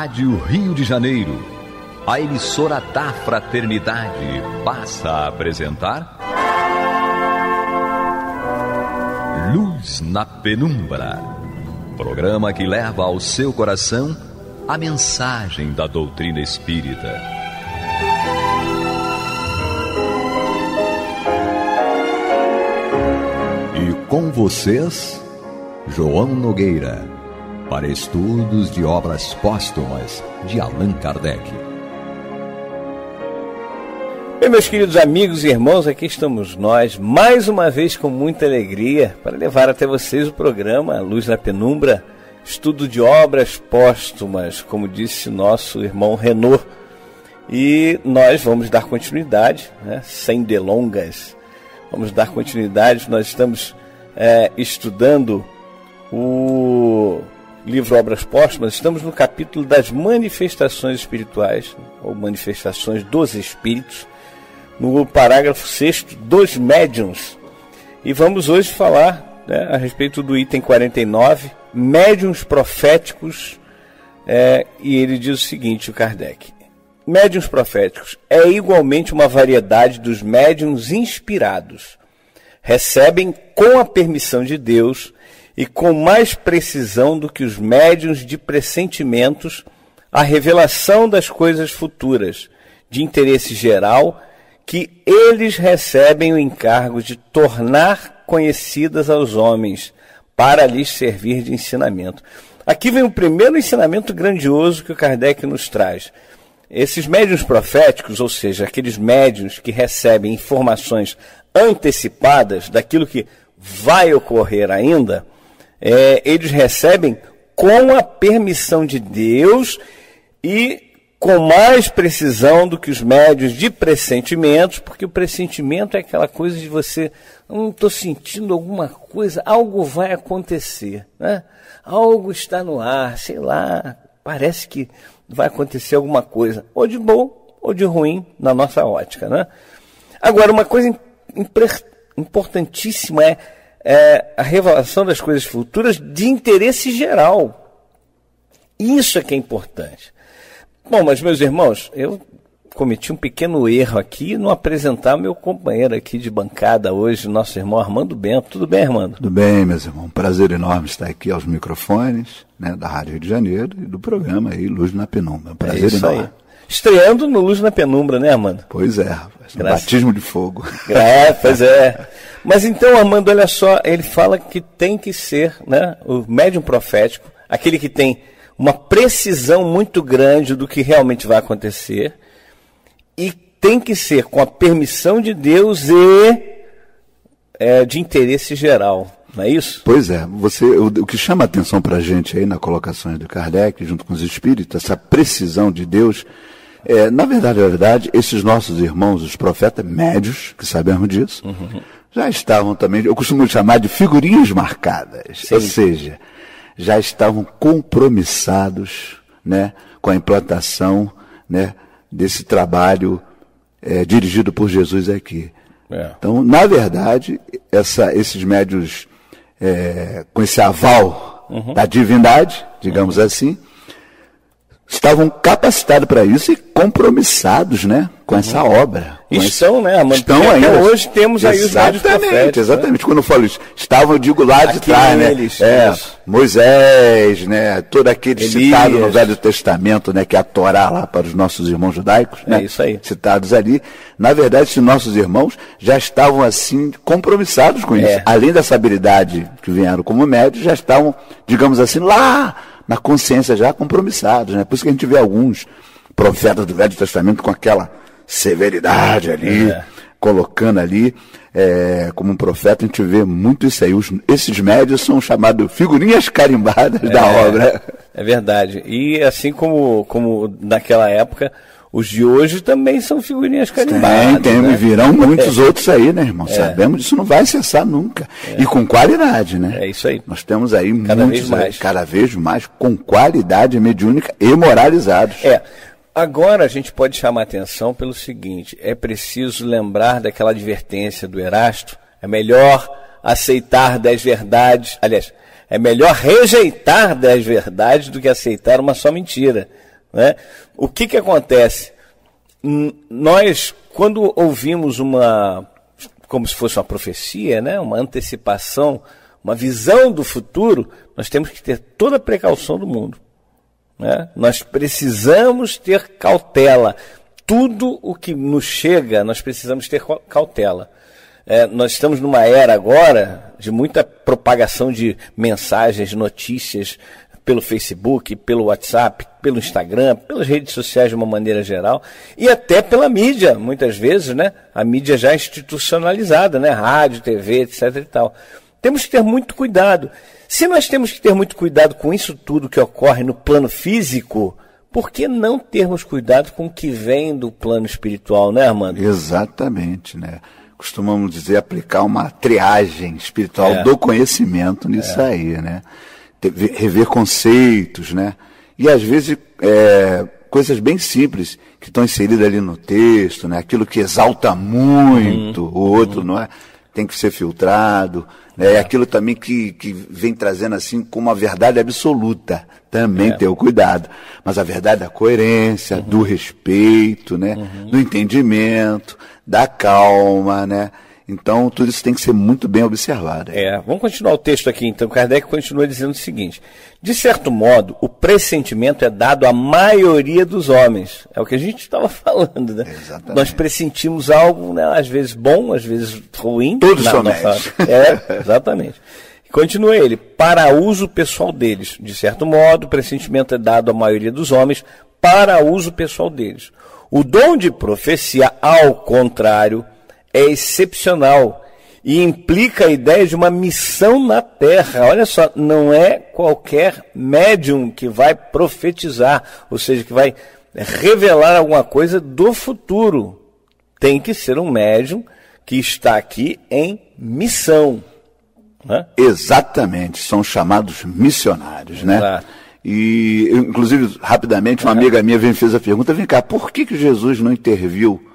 Rádio Rio de Janeiro, a emissora da fraternidade, passa a apresentar Luz na Penumbra, programa que leva ao seu coração a mensagem da doutrina espírita. E com vocês, João Nogueira, para estudos de obras póstumas de Allan Kardec. Bem, meus queridos amigos e irmãos, aqui estamos nós, mais uma vez com muita alegria, para levar até vocês o programa Luz na Penumbra, estudo de obras póstumas, como disse nosso irmão Renaud. E nós vamos dar continuidade, né, sem delongas, vamos dar continuidade. Nós estamos estudando o livro Obras Póstumas, estamos no capítulo das manifestações espirituais, ou manifestações dos espíritos, no parágrafo 6º, dos médiuns. E vamos hoje falar, né, a respeito do item 49, médiuns proféticos, e ele diz o seguinte, o Kardec: médiuns proféticos é igualmente uma variedade dos médiuns inspirados. Recebem com a permissão de Deus e com mais precisão do que os médiuns de pressentimentos a revelação das coisas futuras, de interesse geral, que eles recebem o encargo de tornar conhecidas aos homens, para lhes servir de ensinamento. Aqui vem o primeiro ensinamento grandioso que o Kardec nos traz. Esses médiuns proféticos, ou seja, aqueles médiuns que recebem informações antecipadas daquilo que vai ocorrer ainda, eles recebem com a permissão de Deus e com mais precisão do que os médiuns de pressentimentos, porque o pressentimento é aquela coisa de você, estou sentindo alguma coisa, algo vai acontecer, né? Algo está no ar, sei lá, parece que vai acontecer alguma coisa, ou de bom ou de ruim na nossa ótica, né? Agora, uma coisa importantíssima é a revelação das coisas futuras de interesse geral. Isso é que é importante. Bom, mas meus irmãos, eu cometi um pequeno erro aqui não apresentar meu companheiro aqui de bancada hoje, nosso irmão Armando Bento. Tudo bem, Armando? Tudo bem, meus irmãos. Prazer enorme estar aqui aos microfones, né, da Rádio Rio de Janeiro e do programa aí, Luz na Penumbra. Prazer enorme. Aí. Estreando no Luz na Penumbra, né, Armando? Pois é, rapaz. Um batismo de fogo. Pois é. Mas então, Armando, olha só, ele fala que tem que ser, né, o médium profético, aquele que tem uma precisão muito grande do que realmente vai acontecer, e tem que ser com a permissão de Deus e de interesse geral, não é isso? Pois é, o que chama a atenção para a gente aí na colocação do Kardec, junto com os espíritos, essa precisão de Deus, na verdade, esses nossos irmãos, os profetas médios, que sabemos disso, já estavam também, eu costumo chamar de figurinhas marcadas. Sim. Ou seja, já estavam compromissados, né, com a implantação, né, desse trabalho dirigido por Jesus aqui. Então, na verdade, esses médios, com esse aval da divindade, digamos assim, estavam capacitados para isso e compromissados, né, com essa obra. Estão, né? Estão ainda. Até hoje temos aí os médios proféticos. Exatamente. Né? Quando eu falo isso, estavam, eu digo, lá de trás, né? Moisés, né? Todo aquele citado no Velho Testamento, né? Que é a Torá lá para os nossos irmãos judaicos, né? É isso aí. Citados ali. Na verdade, esses nossos irmãos já estavam, assim, compromissados com isso. Além dessa habilidade que vieram como médios, já estavam, digamos assim, lá na consciência já compromissados, né? Por isso que a gente vê alguns profetas do Velho Testamento com aquela severidade ali, colocando ali como um profeta. A gente vê muito isso aí. Esses médios são chamados figurinhas carimbadas da obra. É verdade. E assim como naquela época, os de hoje também são figurinhas carimbadas. Tem, né? Virão muitos outros aí, né, irmão? Sabemos disso, não vai cessar nunca. E com qualidade, né? É isso aí. Nós temos aí cada vez mais, com qualidade mediúnica e moralizados. Agora a gente pode chamar a atenção pelo seguinte: é preciso lembrar daquela advertência do Erasto, é melhor aceitar 10 verdades, aliás, é melhor rejeitar 10 verdades do que aceitar uma só mentira. né? O que acontece? Nós, quando ouvimos como se fosse uma profecia, né? Uma antecipação, uma visão do futuro, nós temos que ter toda a precaução do mundo, né? Nós precisamos ter cautela. Tudo o que nos chega, nós precisamos ter cautela. Nós estamos numa era agora de muita propagação de mensagens, notícias pelo Facebook, pelo WhatsApp, pelo Instagram, pelas redes sociais de uma maneira geral, e até pela mídia, muitas vezes, né? A mídia já institucionalizada, né? Rádio, TV, etc. e tal. Temos que ter muito cuidado. Se nós temos que ter muito cuidado com isso tudo que ocorre no plano físico, por que não termos cuidado com o que vem do plano espiritual, né, Armando? Exatamente, né? Costumamos dizer, aplicar uma triagem espiritual do conhecimento nisso aí, né? Rever conceitos, né? E às vezes coisas bem simples que estão inseridas ali no texto, né? Aquilo que exalta muito o outro, não é? Tem que ser filtrado, né? Aquilo também que vem trazendo assim como uma verdade absoluta, também ter o cuidado. Mas a verdade da coerência, do respeito, né? Do entendimento, da calma, né? Então, tudo isso tem que ser muito bem observado. Vamos continuar o texto aqui, então. Kardec continua dizendo o seguinte: de certo modo, o pressentimento é dado à maioria dos homens. É o que a gente estava falando, né? Exatamente. Nós pressentimos algo, né, às vezes bom, às vezes ruim. Todos são médios. Exatamente. Continua ele: para uso pessoal deles. De certo modo, o pressentimento é dado à maioria dos homens para uso pessoal deles. O dom de profecia, ao contrário, é excepcional e implica a ideia de uma missão na Terra. Olha só, não é qualquer médium que vai profetizar, ou seja, que vai revelar alguma coisa do futuro. Tem que ser um médium que está aqui em missão, né? Exatamente, são chamados missionários, né? Exato. E, inclusive, rapidamente, uma amiga minha me fez a pergunta: vem cá, por que Jesus não interviu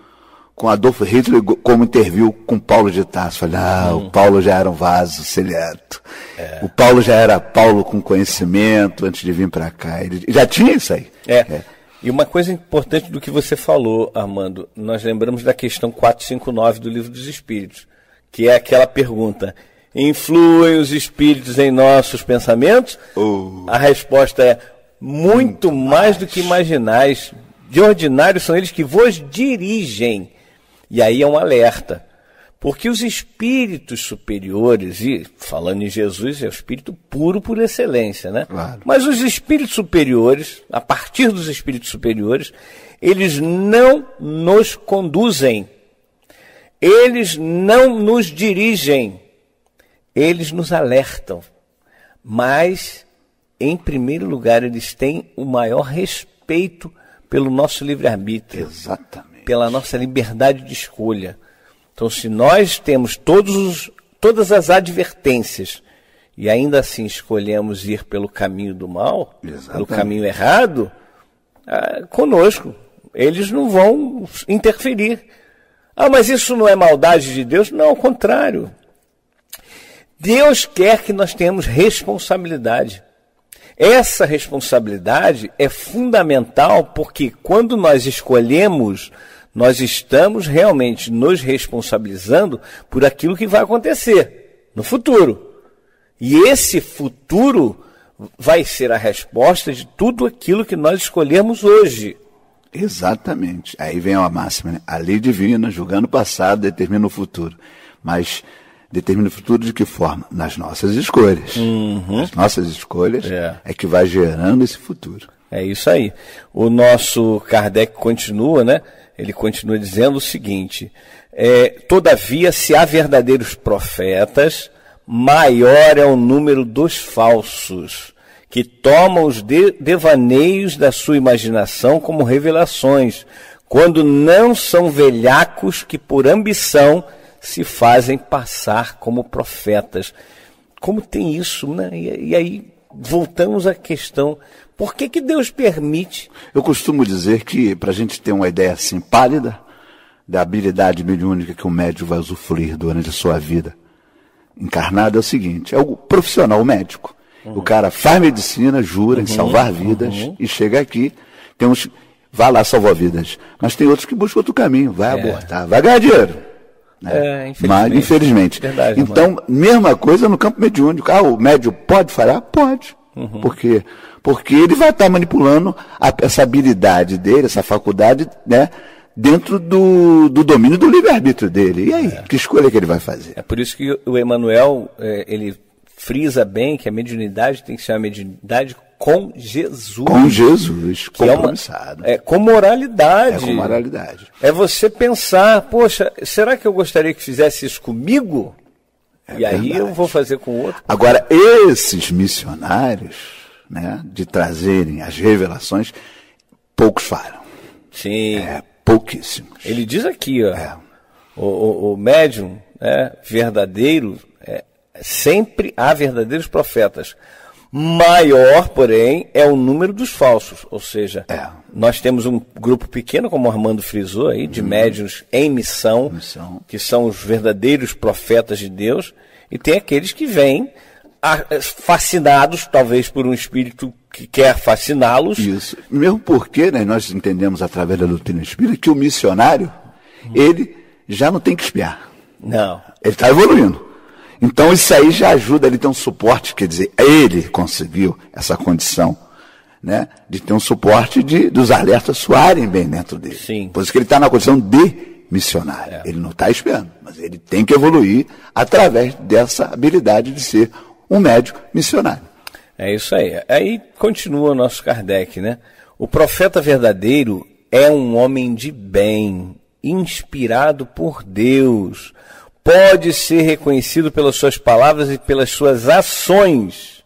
com Adolf Hitler como interviu com Paulo de Tarso? Falei, o Paulo já era um vaso seleto. O Paulo já era Paulo com conhecimento antes de vir para cá. Ele já tinha isso aí. E uma coisa importante do que você falou, Armando, nós lembramos da questão 459 do Livro dos Espíritos, que é aquela pergunta: influem os espíritos em nossos pensamentos? A resposta é: muito mais do que imaginais. De ordinário são eles que vos dirigem. E aí é um alerta, porque os espíritos superiores, e falando em Jesus, é o espírito puro por excelência, né? Claro. Mas os espíritos superiores, a partir dos espíritos superiores, eles não nos conduzem, eles não nos dirigem, eles nos alertam, mas, em primeiro lugar, eles têm o maior respeito pelo nosso livre-arbítrio. Exatamente. Pela nossa liberdade de escolha. Então, se nós temos todas as advertências e ainda assim escolhemos ir pelo caminho do mal, pelo caminho errado, conosco, eles não vão interferir. Mas isso não é maldade de Deus? Não, ao contrário. Deus quer que nós tenhamos responsabilidade. Essa responsabilidade é fundamental porque quando nós escolhemos, nós estamos realmente nos responsabilizando por aquilo que vai acontecer no futuro. E esse futuro vai ser a resposta de tudo aquilo que nós escolhermos hoje. Exatamente. Aí vem a máxima, né? A lei divina, julgando o passado, determina o futuro. Mas determina o futuro de que forma? Nas nossas escolhas. As nossas escolhas é que vai gerando esse futuro. É isso aí. O nosso Kardec continua, né? Ele continua dizendo o seguinte: todavia, se há verdadeiros profetas, maior é o número dos falsos, que tomam os devaneios da sua imaginação como revelações, quando não são velhacos que por ambição se fazem passar como profetas. Como tem isso, né? E aí voltamos à questão: por que Deus permite? Eu costumo dizer que, para a gente ter uma ideia assim pálida da habilidade mediúnica que o médium vai usufruir durante a sua vida encarnada, é o seguinte: é o profissional, o médico. O cara faz medicina, jura em salvar vidas e chega aqui Tem uns, vai lá salvar vidas, mas tem outros que buscam outro caminho, vai abortar, vai ganhar dinheiro. Né? Mas, infelizmente. Verdade, então, mesma coisa no campo mediúnico. O médium pode falhar? Pode. Por quê? Porque ele vai estar manipulando essa habilidade dele, essa faculdade, né, dentro do domínio do livre-arbítrio dele. E aí, que escolha que ele vai fazer? É por isso que o Emmanuel, ele frisa bem que a mediunidade tem que ser uma mediunidade com Jesus. Com Jesus, compromissado. Com moralidade. Com moralidade. É você pensar, poxa, será que eu gostaria que fizesse isso comigo? E aí eu vou fazer com o outro. Agora, esses missionários, né, de trazerem as revelações, poucos falam. Sim. Pouquíssimos. Ele diz aqui, ó, o médium verdadeiro, sempre há verdadeiros profetas. Maior, porém, é o número dos falsos. Ou seja, nós temos um grupo pequeno, como o Armando frisou aí, de médiuns em missão, que são os verdadeiros profetas de Deus, e tem aqueles que vêm fascinados, talvez por um espírito que quer fasciná-los. Isso. Mesmo porque, né, nós entendemos através da doutrina espírita que o missionário, ele já não tem que espiar. Não. Ele está evoluindo. Então isso aí já ajuda ele a ter um suporte, quer dizer, ele conseguiu essa condição, né, de ter um suporte dos alertas soarem bem dentro dele. Sim. Por isso que ele está na condição de missionário. Ele não está espiando, mas ele tem que evoluir através dessa habilidade de ser um médium missionário. É isso aí. Aí continua o nosso Kardec, né? O profeta verdadeiro é um homem de bem, inspirado por Deus. Pode ser reconhecido pelas suas palavras e pelas suas ações.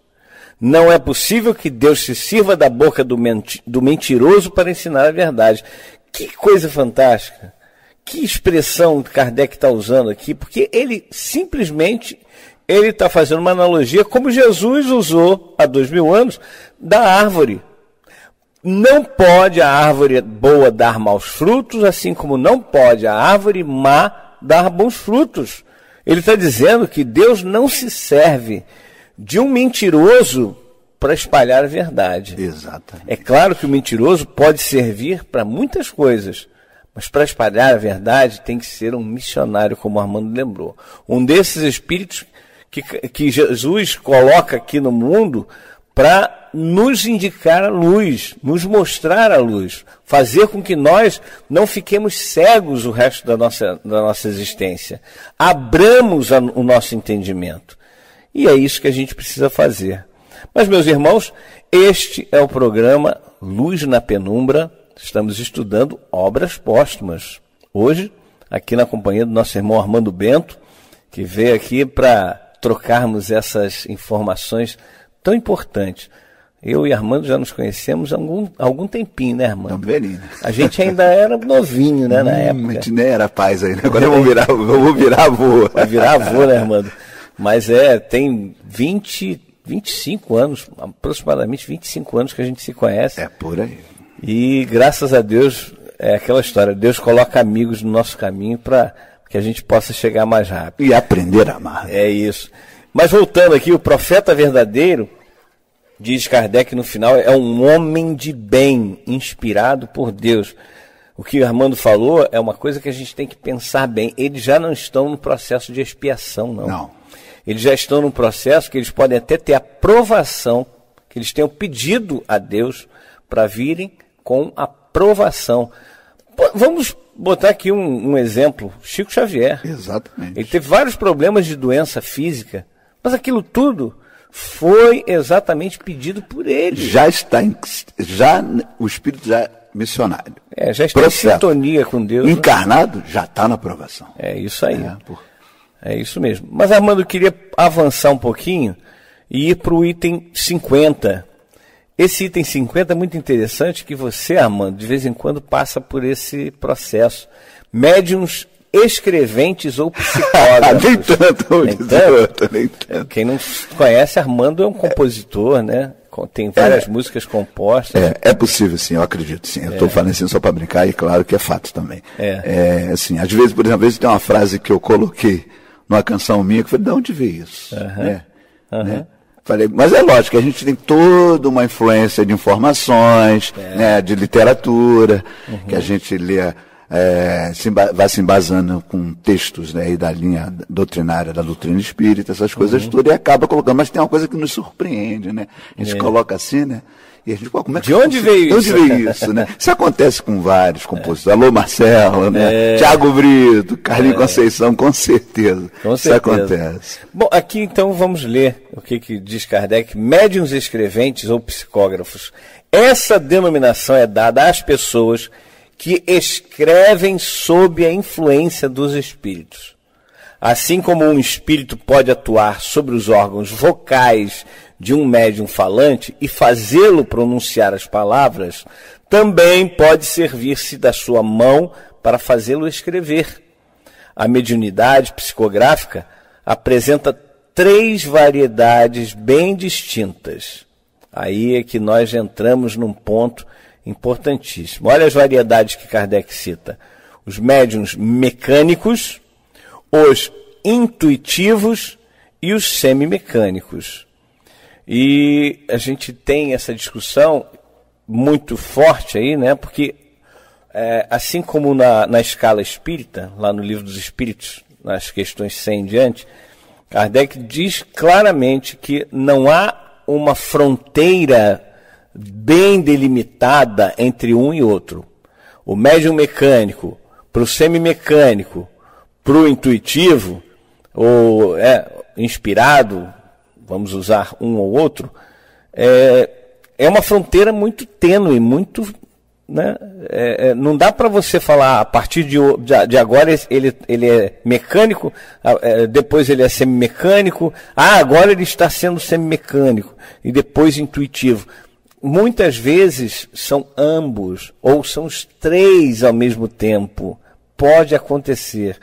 Não é possível que Deus se sirva da boca do mentiroso para ensinar a verdade. Que coisa fantástica. Que expressão Kardec está usando aqui, porque ele simplesmente está fazendo uma analogia, como Jesus usou há 2000 anos, da árvore. Não pode a árvore boa dar maus frutos, assim como não pode a árvore má dar bons frutos. Ele está dizendo que Deus não se serve de um mentiroso para espalhar a verdade. Exatamente. É claro que o mentiroso pode servir para muitas coisas, mas para espalhar a verdade tem que ser um missionário, como o Armando lembrou. Um desses espíritos que Jesus coloca aqui no mundo para nos indicar a luz, nos mostrar a luz, fazer com que nós não fiquemos cegos o resto da nossa existência. Abramos o nosso entendimento. E é isso que a gente precisa fazer. Mas, meus irmãos, este é o programa Luz na Penumbra. Estamos estudando obras póstumas. Hoje, aqui na companhia do nosso irmão Armando Bento, que veio aqui para trocarmos essas informações tão importantes. Eu e Armando já nos conhecemos há algum tempinho, né, Armando? Tão velhinho. A gente ainda era novinho, né, na época. A gente nem era paz ainda. Agora eu vou virar avô. Vai virar avô, né, Armando? Mas tem 25 anos, aproximadamente 25 anos que a gente se conhece. É por aí. E graças a Deus, é aquela história, Deus coloca amigos no nosso caminho para que a gente possa chegar mais rápido. E aprender a amar. É isso. Mas voltando aqui, o profeta verdadeiro, diz Kardec no final, é um homem de bem, inspirado por Deus. O que o Armando falou é uma coisa que a gente tem que pensar bem. Eles já não estão no processo de expiação, não. Não. Eles já estão num processo que eles podem até ter aprovação, que eles tenham pedido a Deus para virem com aprovação. Vamos botar aqui um exemplo. Chico Xavier. Exatamente. Ele teve vários problemas de doença física, mas aquilo tudo foi exatamente pedido por ele. O espírito já é missionário. Já está em sintonia com Deus. Encarnado, né? Já está na aprovação. É isso aí. É isso mesmo. Mas, Armando, eu queria avançar um pouquinho e ir para o item 50. Esse item 50 é muito interessante, que você, Armando, de vez em quando passa por esse processo. Médiuns escreventes ou psicólogos. Nem tanto. Quem não conhece, Armando é um compositor, né? Tem várias músicas compostas. É possível, sim, eu acredito, sim. Eu estou falando assim só para brincar e claro que é fato também. Assim, às vezes, por exemplo, tem uma frase que eu coloquei numa canção minha que eu falei, de onde veio isso? Né? Falei, mas é lógico que a gente tem toda uma influência de informações, né, de literatura, que a gente lê, vai se embasando com textos, né, aí da linha doutrinária, da doutrina espírita, essas coisas todas, e acaba colocando. Mas tem uma coisa que nos surpreende, né? A gente coloca assim, né? E a gente, como é que de onde veio isso? De onde veio isso, né? Isso acontece com vários compositores. Alô, Marcelo, né? Tiago Brito, Carlinhos Conceição, com certeza. Com certeza. Isso acontece. Bom, aqui então vamos ler o que diz Kardec. Médiuns escreventes ou psicógrafos. Essa denominação é dada às pessoas que escrevem sob a influência dos espíritos. Assim como um espírito pode atuar sobre os órgãos vocais de um médium falante e fazê-lo pronunciar as palavras, também pode servir-se da sua mão para fazê-lo escrever. A mediunidade psicográfica apresenta 3 variedades bem distintas. Aí é que nós entramos num ponto importantíssimo. Olha as variedades que Kardec cita. Os médiuns mecânicos, os intuitivos e os semimecânicos. E a gente tem essa discussão muito forte aí, né? Porque assim como na escala espírita, lá no Livro dos Espíritos, nas questões 100 em diante, Kardec diz claramente que não há uma fronteira bem delimitada entre um e outro. O médium mecânico, para o semimecânico, para o intuitivo, ou inspirado, vamos usar um ou outro, é uma fronteira muito tênue, muito, né? Não dá para você falar, a partir de agora ele é mecânico, depois ele é semimecânico, agora ele está sendo semimecânico, e depois intuitivo. Muitas vezes são ambos, ou são os 3 ao mesmo tempo. Pode acontecer.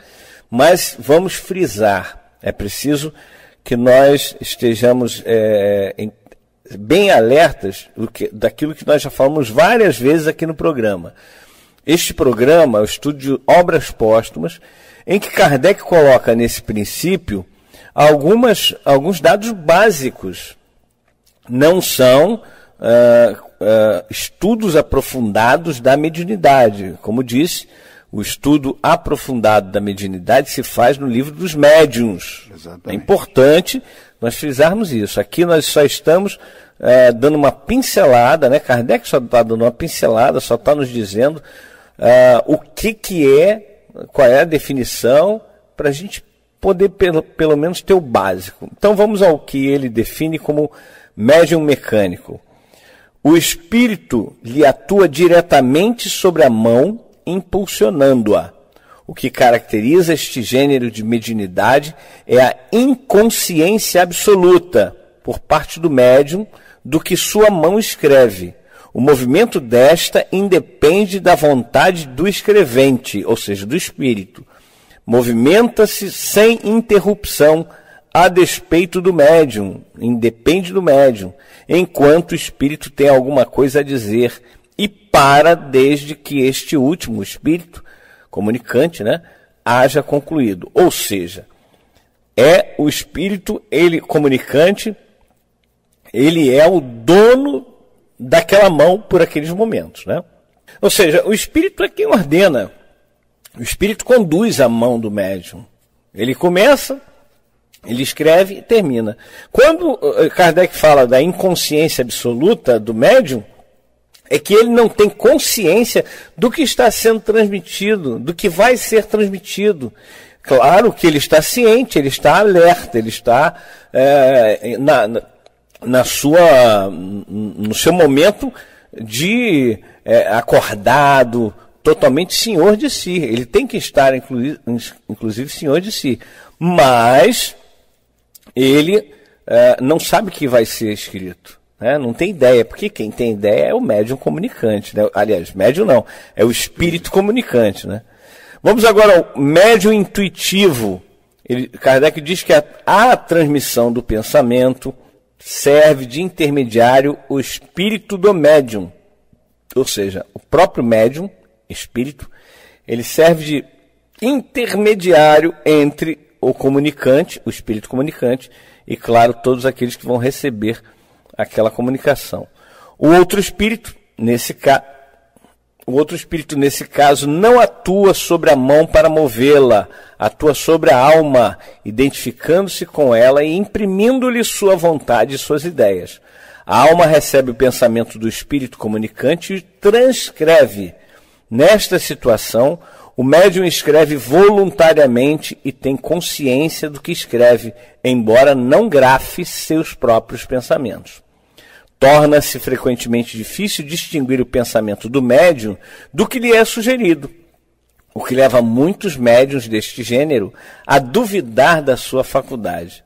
Mas vamos frisar, é preciso que nós estejamos bem alertas daquilo que nós já falamos várias vezes aqui no programa. Este programa é o estudo de obras póstumas, em que Kardec coloca nesse princípio alguns dados básicos. Não são estudos aprofundados da mediunidade. Como disse, o estudo aprofundado da mediunidade se faz no Livro dos Médiuns. Exatamente. É importante nós frisarmos isso. Aqui nós só estamos dando uma pincelada, né? Kardec só está dando uma pincelada, só está nos dizendo o que é, qual é a definição, para a gente poder pelo menos ter o básico. Então vamos ao que ele define como médium mecânico. O espírito lhe atua diretamente sobre a mão, impulsionando-a. O que caracteriza este gênero de mediunidade é a inconsciência absoluta, por parte do médium, do que sua mão escreve. O movimento desta independe da vontade do escrevente, ou seja, do espírito. Movimenta-se sem interrupção, a despeito do médium, independe do médium, enquanto o espírito tem alguma coisa a dizer, e para desde que este último, o espírito comunicante, né, haja concluído. Ou seja, o espírito, ele comunicante, ele é o dono daquela mão por aqueles momentos, né? Ou seja, o espírito é quem ordena. O espírito conduz a mão do médium. Ele começa, ele escreve e termina. Quando Kardec fala da inconsciência absoluta do médium, é que ele não tem consciência do que está sendo transmitido, do que vai ser transmitido. Claro que ele está ciente, ele está alerta, ele está no seu momento de acordado, totalmente senhor de si. Ele tem que estar, inclusive, senhor de si. Mas ele não sabe o que vai ser escrito. Né? Não tem ideia, porque quem tem ideia é o médium comunicante. Né? Aliás, médium não, é o espírito comunicante. Né? Vamos agora ao médium intuitivo. Kardec diz que a transmissão do pensamento serve de intermediário o espírito do médium. Ou seja, o próprio médium, espírito, ele serve de intermediário entre o comunicante, o espírito comunicante, e claro, todos aqueles que vão receber aquela comunicação. O outro espírito, nesse caso, não atua sobre a mão para movê-la, atua sobre a alma, identificando-se com ela e imprimindo-lhe sua vontade e suas ideias. A alma recebe o pensamento do espírito comunicante e transcreve. Nesta situação, o médium escreve voluntariamente e tem consciência do que escreve, embora não grafe seus próprios pensamentos. Torna-se frequentemente difícil distinguir o pensamento do médium do que lhe é sugerido, o que leva muitos médiuns deste gênero a duvidar da sua faculdade.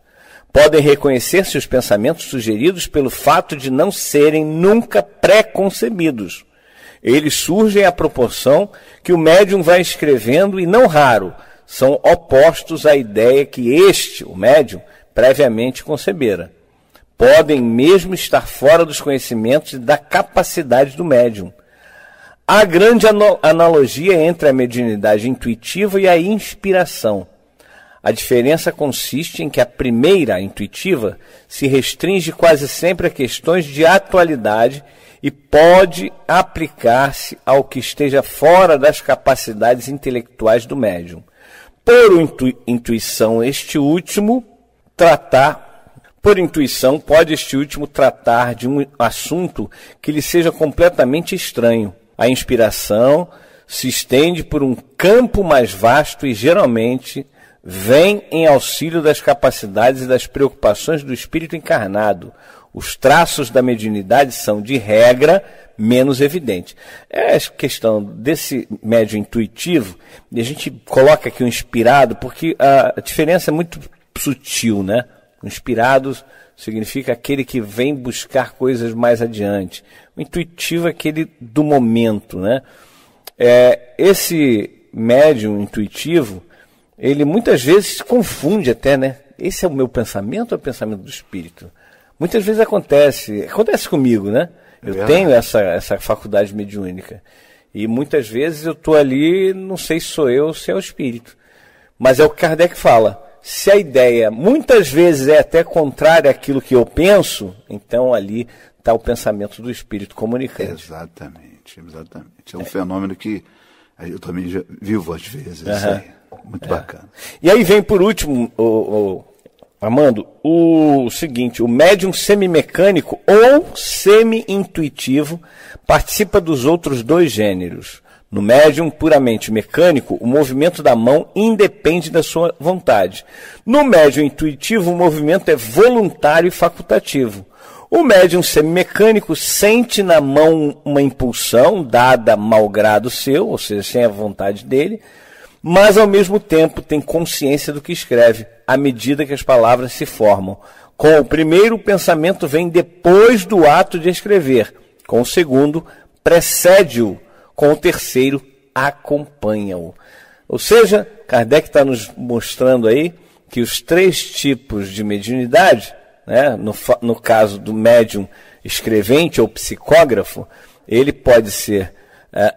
Podem reconhecer seus pensamentos sugeridos pelo fato de não serem nunca pré-concebidos. Eles surgem à proporção que o médium vai escrevendo e, não raro, são opostos à ideia que o médium, previamente concebera. Podem mesmo estar fora dos conhecimentos e da capacidade do médium. Há grande analogia entre a mediunidade intuitiva e a inspiração. A diferença consiste em que a primeira, a intuitiva, se restringe quase sempre a questões de atualidade e pode aplicar-se ao que esteja fora das capacidades intelectuais do médium. Por intuição, pode este último tratar de um assunto que lhe seja completamente estranho. A inspiração se estende por um campo mais vasto e, geralmente, vem em auxílio das capacidades e das preocupações do espírito encarnado. Os traços da mediunidade são, de regra, menos evidentes. É a questão desse médium intuitivo, e a gente coloca aqui o inspirado, porque a diferença é muito sutil, né? O inspirado significa aquele que vem buscar coisas mais adiante. O intuitivo é aquele do momento, né? Esse médium intuitivo, ele muitas vezes se confunde até, né? Esse é o meu pensamento ou é o pensamento do espírito? Muitas vezes acontece comigo, né? Eu tenho essa faculdade mediúnica. E muitas vezes eu estou ali, não sei se sou eu ou se é o espírito. Mas é o que Kardec fala. Se a ideia muitas vezes é até contrária àquilo que eu penso, então ali está o pensamento do espírito comunicante. Exatamente. É um fenômeno que eu também já vivo às vezes. Isso aí. Muito bacana. E aí vem por último, Armando, o seguinte: o médium semimecânico ou semi-intuitivo participa dos outros dois gêneros. No médium puramente mecânico, o movimento da mão independe da sua vontade. No médium intuitivo, o movimento é voluntário e facultativo. O médium semimecânico sente na mão uma impulsão dada malgrado seu, ou seja, sem a vontade dele, mas ao mesmo tempo tem consciência do que escreve, à medida que as palavras se formam. Com o primeiro, o pensamento vem depois do ato de escrever. Com o segundo, precede-o. Com o terceiro, acompanha-o. Ou seja, Kardec está nos mostrando aí que os três tipos de mediunidade, né, no caso do médium escrevente ou psicógrafo, ele pode ser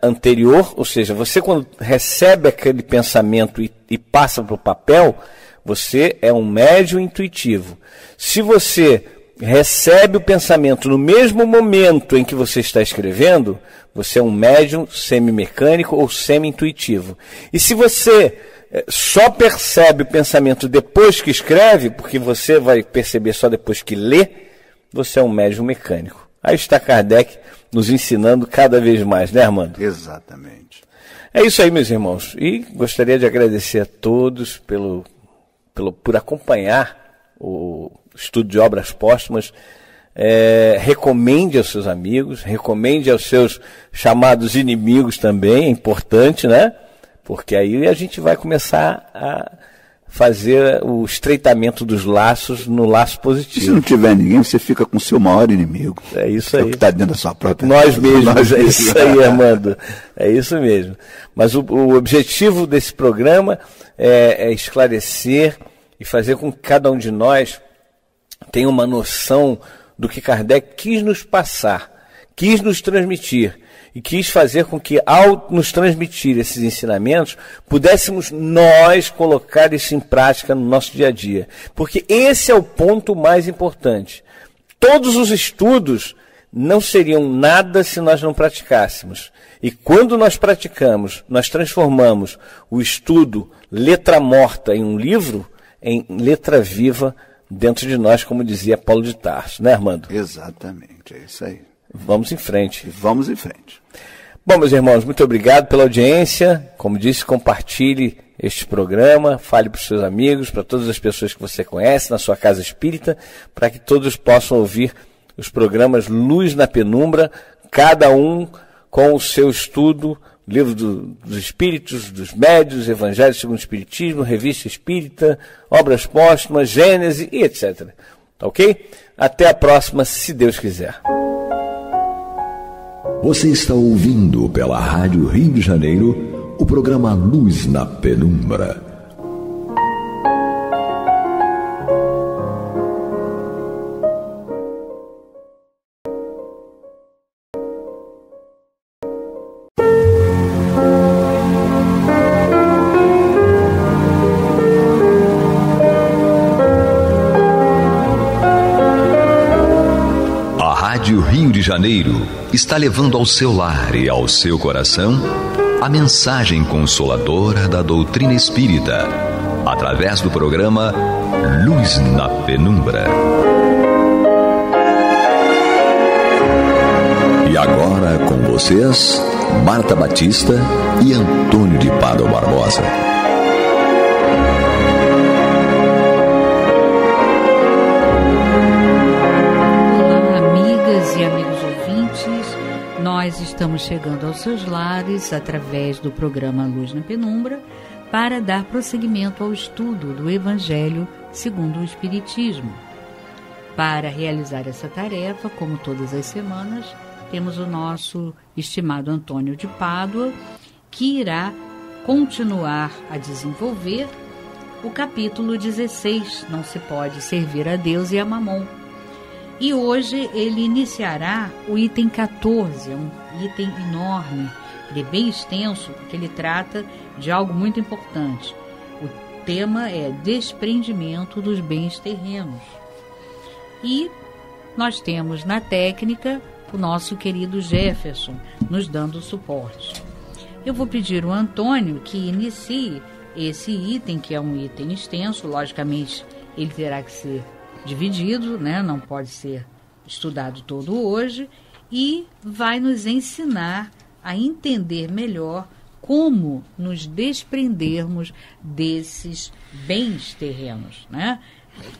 anterior, ou seja, você quando recebe aquele pensamento e passa para o papel, você é um médium intuitivo. Se você recebe o pensamento no mesmo momento em que você está escrevendo, você é um médium semimecânico ou semi-intuitivo. E se você só percebe o pensamento depois que escreve, porque você vai perceber só depois que lê, você é um médium mecânico. Aí está Kardec nos ensinando cada vez mais, né, Armando? Exatamente. É isso aí, meus irmãos. E gostaria de agradecer a todos por acompanhar o estudo de obras póstumas. Recomende aos seus amigos, recomende aos seus chamados inimigos também, é importante, né? Porque aí a gente vai começar a fazer o estreitamento dos laços no laço positivo. Se não tiver ninguém, você fica com o seu maior inimigo. É isso aí. É o que está dentro da sua própria... Nós mesmos, é isso aí, Armando. É isso mesmo. Mas o objetivo desse programa é esclarecer e fazer com que cada um de nós tenha uma noção do que Kardec quis nos passar, quis nos transmitir. e quis fazer com que, ao nos transmitir esses ensinamentos, pudéssemos nós colocar isso em prática no nosso dia a dia. Porque esse é o ponto mais importante. Todos os estudos não seriam nada se nós não praticássemos. E quando nós praticamos, nós transformamos o estudo letra morta em um livro, em letra viva dentro de nós, como dizia Paulo de Tarso, né, Armando? Exatamente, é isso aí. Vamos em frente. Vamos em frente. Bom, meus irmãos, muito obrigado pela audiência. Como disse, compartilhe este programa, fale para os seus amigos, para todas as pessoas que você conhece na sua casa espírita, para que todos possam ouvir os programas Luz na Penumbra, cada um com o seu estudo, livro dos Espíritos, dos Médios, Evangelho segundo o Espiritismo, Revista Espírita, Obras Póstumas, Gênese e etc. Tá ok? Até a próxima, se Deus quiser. Você está ouvindo pela Rádio Rio de Janeiro o programa Luz na Penumbra. Rio de Janeiro está levando ao seu lar e ao seu coração a mensagem consoladora da doutrina espírita, através do programa Luz na Penumbra. E agora com vocês, Marta Batista e Antônio de Pádua Barbosa. E amigos ouvintes, nós estamos chegando aos seus lares através do programa Luz na Penumbra para dar prosseguimento ao estudo do Evangelho segundo o Espiritismo. Para realizar essa tarefa, como todas as semanas, temos o nosso estimado Antônio de Pádua, que irá continuar a desenvolver o capítulo 16, Não se pode servir a Deus e a Mamon. E hoje ele iniciará o item 14, um item enorme, bem extenso, porque ele trata de algo muito importante. O tema é desprendimento dos bens terrenos. E nós temos na técnica o nosso querido Jefferson nos dando suporte. Eu vou pedir ao Antônio que inicie esse item, que é um item extenso, logicamente ele terá que ser dividido, né? Não pode ser estudado todo hoje, e vai nos ensinar a entender melhor como nos desprendermos desses bens terrenos, né?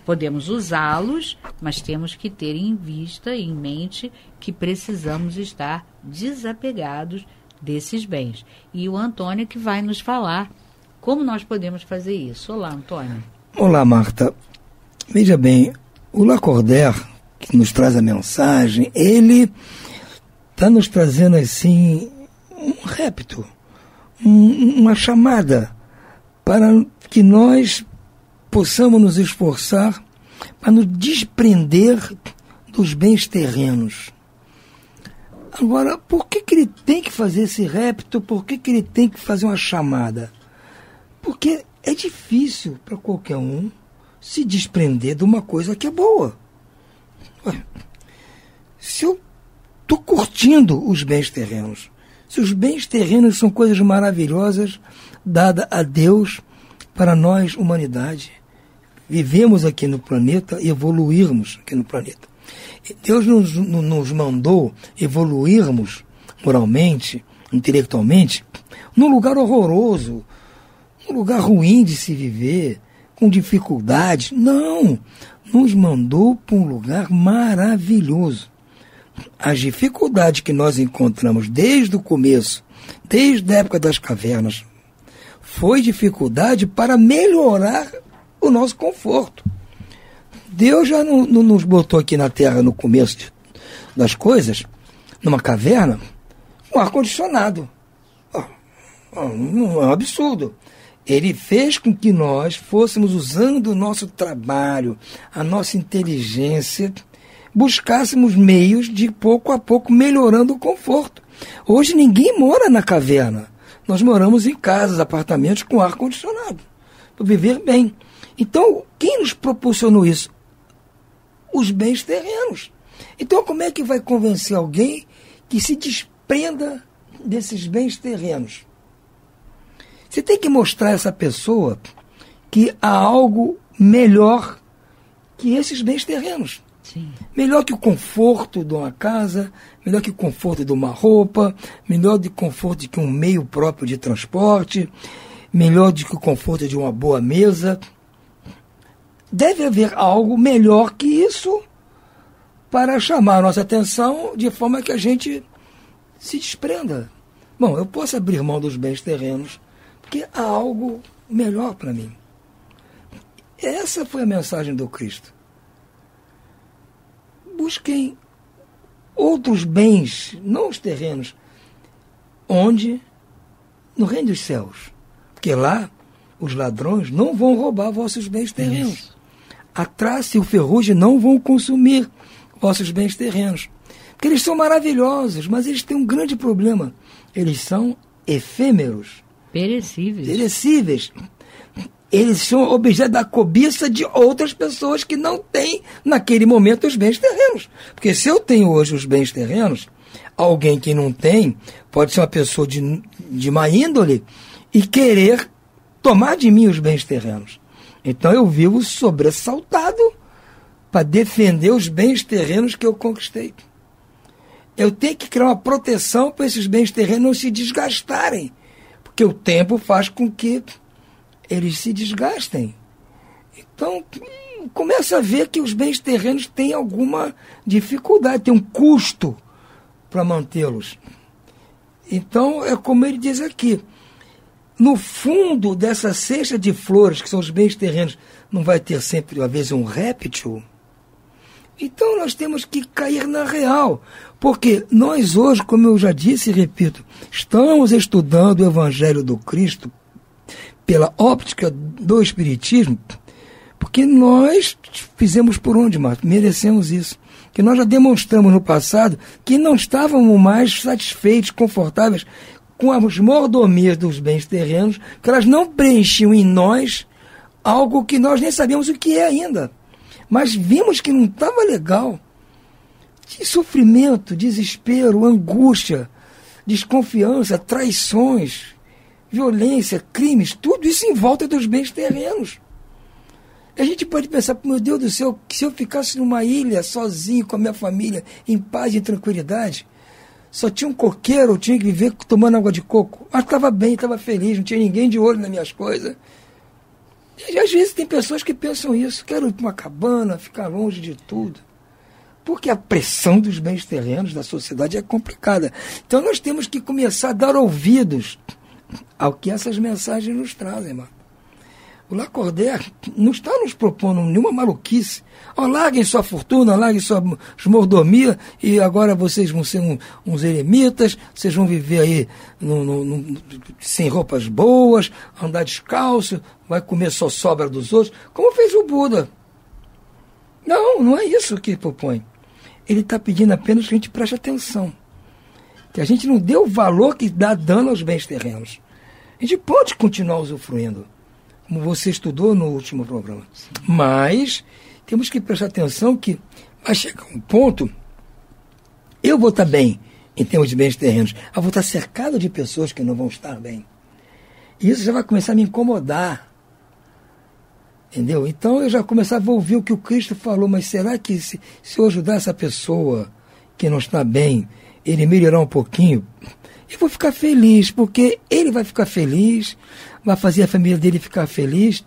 Podemos usá-los, mas temos que ter em vista e em mente que precisamos estar desapegados desses bens. E o Antônio que vai nos falar como nós podemos fazer isso. Olá, Antônio. Olá, Marta. Veja bem, o Lacordaire, que nos traz a mensagem, ele está nos trazendo assim um repto, uma chamada para que nós possamos nos esforçar para nos desprender dos bens terrenos. Agora, por que ele tem que fazer esse repto? Por que ele tem que fazer uma chamada? Porque é difícil para qualquer um se desprender de uma coisa que é boa. Ué, se eu estou curtindo os bens terrenos, se os bens terrenos são coisas maravilhosas dadas a Deus para nós, humanidade, vivemos aqui no planeta e evoluirmos aqui no planeta. Deus nos mandou evoluirmos moralmente, intelectualmente, num lugar horroroso, num lugar ruim de se viver, com dificuldade. Não, nos mandou para um lugar maravilhoso. As dificuldades que nós encontramos desde o começo, desde a época das cavernas, foi dificuldade para melhorar o nosso conforto. Deus já não nos botou aqui na Terra no começo das coisas, numa caverna, com ar-condicionado. Não é um absurdo. Ele fez com que nós fôssemos usando o nosso trabalho, a nossa inteligência, buscássemos meios de pouco a pouco melhorando o conforto. Hoje ninguém mora na caverna. Nós moramos em casas, apartamentos com ar-condicionado, para viver bem. Então, quem nos proporcionou isso? Os bens terrenos. Então, como é que vai convencer alguém que se desprenda desses bens terrenos? Você tem que mostrar a essa pessoa que há algo melhor que esses bens terrenos. Sim. Melhor que o conforto de uma casa, melhor que o conforto de uma roupa, melhor que o conforto de um meio próprio de transporte, melhor do que o conforto de uma boa mesa. Deve haver algo melhor que isso para chamar a nossa atenção de forma que a gente se desprenda. Bom, eu posso abrir mão dos bens terrenos porque há algo melhor para mim. Essa foi a mensagem do Cristo. Busquem outros bens, não os terrenos. Onde? No reino dos céus. Porque lá os ladrões não vão roubar vossos bens terrenos. A traça e o ferrugem não vão consumir vossos bens terrenos. Porque eles são maravilhosos, mas eles têm um grande problema. Eles são efêmeros. Perecíveis. Eles são objeto da cobiça de outras pessoas que não têm, naquele momento, os bens terrenos. Porque se eu tenho hoje os bens terrenos, alguém que não tem pode ser uma pessoa de má índole e querer tomar de mim os bens terrenos. Então eu vivo sobressaltado para defender os bens terrenos que eu conquistei. Eu tenho que criar uma proteção para esses bens terrenos não se desgastarem. Porque o tempo faz com que eles se desgastem. Então, começa a ver que os bens terrenos têm alguma dificuldade, tem um custo para mantê-los. Então, é como ele diz aqui, no fundo dessa cesta de flores, que são os bens terrenos, não vai ter sempre, às vezes, um réptil? Então, nós temos que cair na real, porque nós hoje, como eu já disse e repito, estamos estudando o Evangelho do Cristo pela óptica do Espiritismo, porque nós fizemos por onde, Marco? Merecemos isso. Que nós já demonstramos no passado que não estávamos mais satisfeitos, confortáveis com as mordomias dos bens terrenos, que elas não preenchiam em nós algo que nós nem sabíamos o que é ainda. Mas vimos que não estava legal. De sofrimento, desespero, angústia, desconfiança, traições, violência, crimes, tudo isso em volta dos bens terrenos. A gente pode pensar, meu Deus do céu, que se eu ficasse numa ilha sozinho com a minha família, em paz e tranquilidade, só tinha um coqueiro, eu tinha que viver tomando água de coco. Mas estava bem, estava feliz, não tinha ninguém de olho nas minhas coisas. E às vezes tem pessoas que pensam isso, quero ir para uma cabana, ficar longe de tudo. Porque a pressão dos bens terrenos da sociedade é complicada. Então nós temos que começar a dar ouvidos ao que essas mensagens nos trazem, mano. O Lacordaire não está nos propondo nenhuma maluquice. Larguem sua fortuna, larguem sua mordomia e agora vocês vão ser uns eremitas, vocês vão viver aí sem roupas boas, andar descalço, vai comer só sobra dos outros, como fez o Buda. Não é isso que ele propõe. Ele está pedindo apenas que a gente preste atenção. Que a gente não dê o valor que dá dano aos bens terrenos. A gente pode continuar usufruindo, como você estudou no último programa. Mas temos que prestar atenção que vai chegar um ponto, eu vou estar bem em termos de bens terrenos, eu vou estar cercado de pessoas que não vão estar bem. E isso já vai começar a me incomodar. Entendeu? Então eu já começava a ouvir o que o Cristo falou, mas será que se eu ajudar essa pessoa que não está bem, ele melhorar um pouquinho, eu vou ficar feliz, porque ele vai ficar feliz, vai fazer a família dele ficar feliz,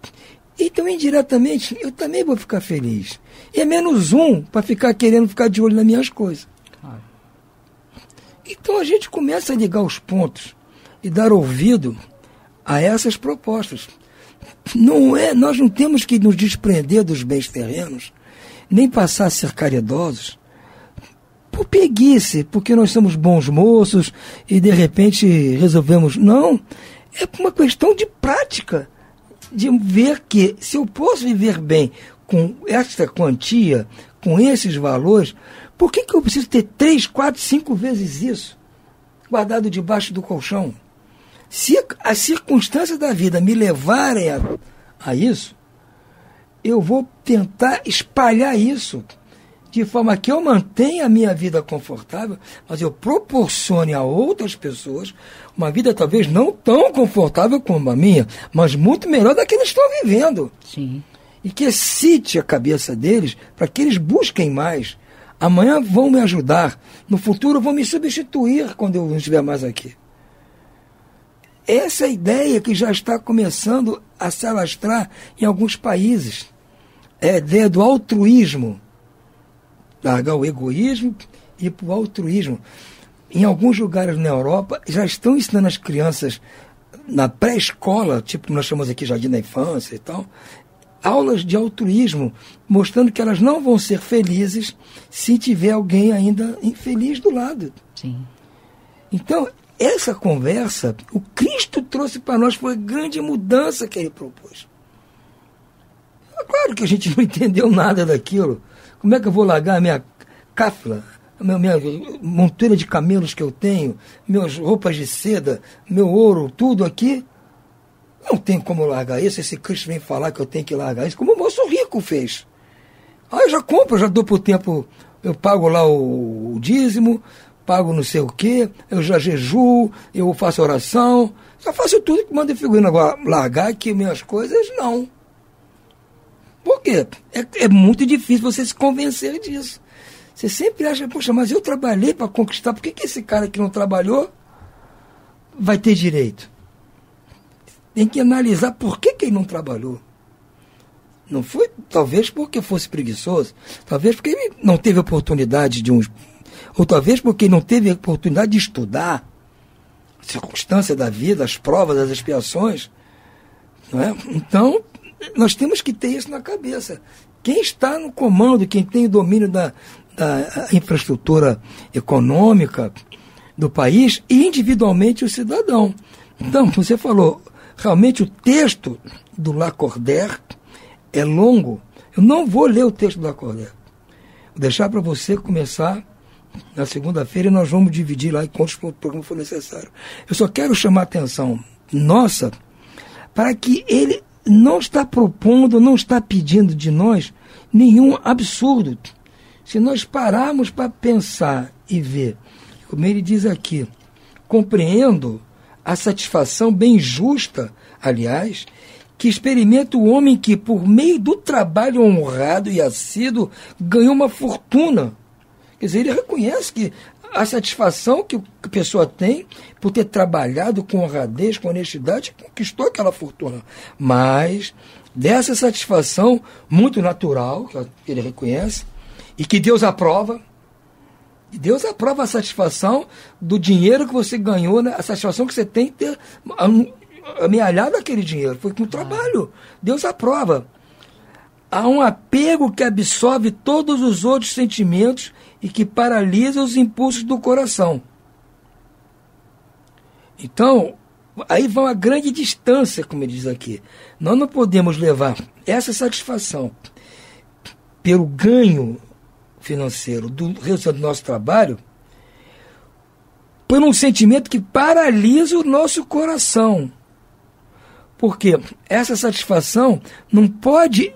então indiretamente eu também vou ficar feliz. E é menos um para ficar querendo ficar de olho nas minhas coisas. Então a gente começa a ligar os pontos e dar ouvido a essas propostas. Nós não temos que nos desprender dos bens terrenos, nem passar a ser caridosos, por preguiça, porque nós somos bons moços e de repente resolvemos. Não, é uma questão de prática, de ver que se eu posso viver bem com esta quantia, com esses valores, por que eu preciso ter 3, 4, 5 vezes isso guardado debaixo do colchão? Se as circunstâncias da vida me levarem a isso, eu vou tentar espalhar isso de forma que eu mantenha a minha vida confortável, mas eu proporcione a outras pessoas uma vida talvez não tão confortável como a minha, mas muito melhor da que eles estão vivendo. Sim. E que excite a cabeça deles para que eles busquem mais. Amanhã vão me ajudar, no futuro vão me substituir quando eu não estiver mais aqui. Essa é a ideia que já está começando a se alastrar em alguns países. É a ideia do altruísmo. Largar o egoísmo e ir para o altruísmo. Em alguns lugares na Europa já estão ensinando as crianças na pré-escola, tipo nós chamamos aqui Jardim da Infância e tal, aulas de altruísmo, mostrando que elas não vão ser felizes se tiver alguém ainda infeliz do lado. Sim. Então, essa conversa, o Cristo trouxe para nós, foi a grande mudança que ele propôs. Claro que a gente não entendeu nada daquilo. Como é que eu vou largar a minha cáfila, a minha montura de camelos que eu tenho, minhas roupas de seda, meu ouro, tudo aqui? Não tem como largar isso. Esse Cristo vem falar que eu tenho que largar isso, como o moço rico fez. Eu já compro, já dou por tempo, eu pago lá o dízimo, pago não sei o quê, eu já jejuo, eu faço oração, já faço tudo que manda figurino. Agora, largar aqui minhas coisas, não. Por quê? É muito difícil você se convencer disso. Você sempre acha, poxa, mas eu trabalhei para conquistar, por que esse cara que não trabalhou vai ter direito? Tem que analisar por que ele não trabalhou. Não foi, talvez porque fosse preguiçoso, talvez porque ele não teve oportunidade ou talvez porque ele não teve oportunidade de estudar a circunstância da vida, as provas, as expiações. Não é? Então, nós temos que ter isso na cabeça. Quem está no comando, quem tem o domínio da infraestrutura econômica do país e individualmente o cidadão. Então, você falou, realmente o texto do Lacordaire é longo. Eu não vou ler o texto do Lacordaire. Vou deixar para você começar na segunda-feira e nós vamos dividir lá em quantos programas for necessário. Eu só quero chamar a atenção nossa para que ele não está propondo, não está pedindo de nós nenhum absurdo. Se nós pararmos para pensar e ver, como ele diz aqui, compreendo a satisfação bem justa, aliás, que experimenta o homem que, por meio do trabalho honrado e assíduo, ganhou uma fortuna. Quer dizer, ele reconhece que a satisfação que a pessoa tem por ter trabalhado com honradez, com honestidade, conquistou aquela fortuna. Mas dessa satisfação muito natural, que ele reconhece, e que Deus aprova, Deus aprova a satisfação do dinheiro que você ganhou, né? A satisfação que você tem de ter amealhado aquele dinheiro. Foi com o trabalho. Deus aprova. Há um apego que absorve todos os outros sentimentos e que paralisa os impulsos do coração. Então, aí vai uma grande distância, como ele diz aqui. Nós não podemos levar essa satisfação pelo ganho financeiro do resultado do nosso trabalho por um sentimento que paralisa o nosso coração. Porque essa satisfação não pode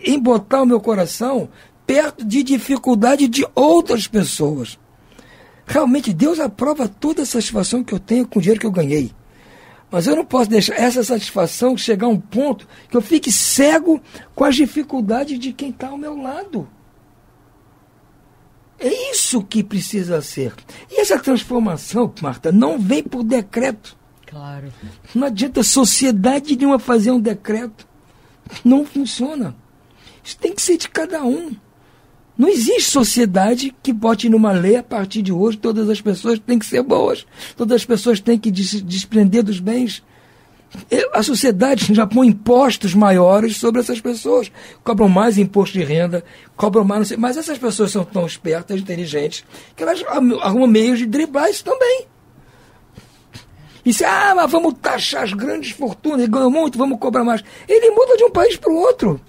embotar o meu coração perto de dificuldade de outras pessoas. Realmente, Deus aprova toda a satisfação que eu tenho com o dinheiro que eu ganhei. Mas eu não posso deixar essa satisfação chegar a um ponto que eu fique cego com as dificuldades de quem está ao meu lado. É isso que precisa ser. E essa transformação, Marta, não vem por decreto. Claro. Não adianta a sociedade nenhuma fazer um decreto. Não funciona. Isso tem que ser de cada um. Não existe sociedade que bote numa lei a partir de hoje todas as pessoas têm que ser boas, todas as pessoas têm que se desprender dos bens. A sociedade já põe impostos maiores sobre essas pessoas, cobram mais imposto de renda, cobram mais, não sei, mas essas pessoas são tão espertas, inteligentes, que elas arrumam meios de driblar isso também. E se, mas vamos taxar as grandes fortunas, ele ganhou muito, vamos cobrar mais. Ele muda de um país para o outro.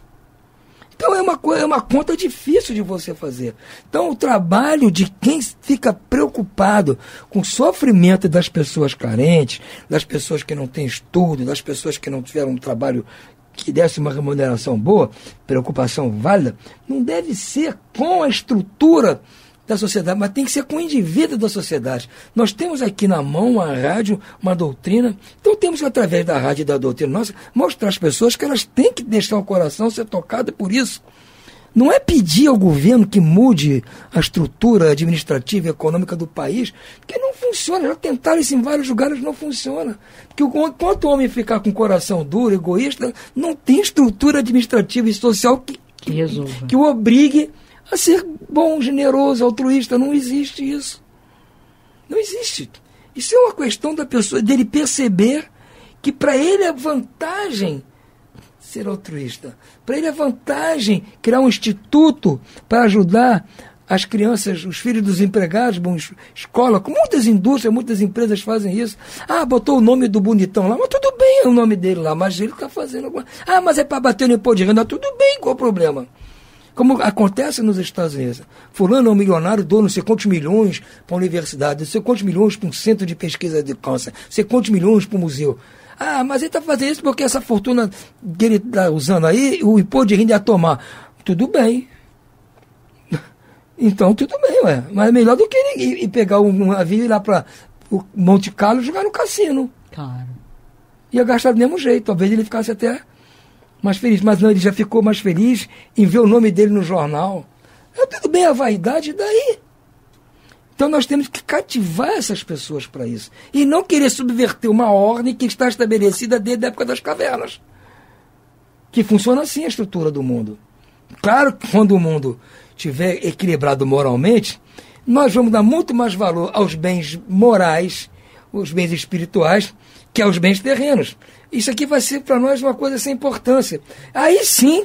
Então é uma conta difícil de você fazer. Então o trabalho de quem fica preocupado com o sofrimento das pessoas carentes, das pessoas que não têm estudo, das pessoas que não tiveram um trabalho que desse uma remuneração boa, preocupação válida, não deve ser com a estrutura da sociedade, mas tem que ser com o indivíduo da sociedade. Nós temos aqui na mão uma rádio, uma doutrina, então temos que, através da rádio e da doutrina nossa, mostrar às pessoas que elas têm que deixar o coração ser tocado por isso. Não é pedir ao governo que mude a estrutura administrativa e econômica do país, porque não funciona. Já tentaram isso em vários lugares, não funciona. Porque enquanto o homem ficar com o coração duro, egoísta, não tem estrutura administrativa e social que o obrigue a ser bom, generoso, altruísta. Não existe isso. Não existe. Isso é uma questão da pessoa, dele perceber que para ele é vantagem ser altruísta. Para ele é vantagem criar um instituto para ajudar as crianças, os filhos dos empregados, escola, com muitas indústrias, muitas empresas fazem isso. Botou o nome do bonitão lá, mas tudo bem é o nome dele lá, mas ele está fazendo alguma... mas é para bater no imposto de renda, tudo bem, qual o problema? Como acontece nos Estados Unidos. Fulano é um milionário, dono não sei quantos milhões para a universidade, não sei quantos milhões para um centro de pesquisa de câncer, não sei quantos milhões para o museu. Mas ele está fazendo isso porque essa fortuna que ele está usando aí, o imposto de renda ia tomar. Tudo bem. Então, tudo bem, ué. Mas é melhor do que ele ir pegar um navio e ir lá para o Monte Carlo e jogar no cassino. Claro. Ia gastar do mesmo jeito. Talvez ele ficasse até mais feliz. Mas não, ele já ficou mais feliz em ver o nome dele no jornal. Tudo bem, a vaidade, e daí? Então nós temos que cativar essas pessoas para isso. E não querer subverter uma ordem que está estabelecida desde a época das cavernas. Que funciona assim a estrutura do mundo. Claro que quando o mundo estiver equilibrado moralmente, nós vamos dar muito mais valor aos bens morais, os bens espirituais, que aos bens terrenos. Isso aqui vai ser para nós uma coisa sem importância. Aí sim,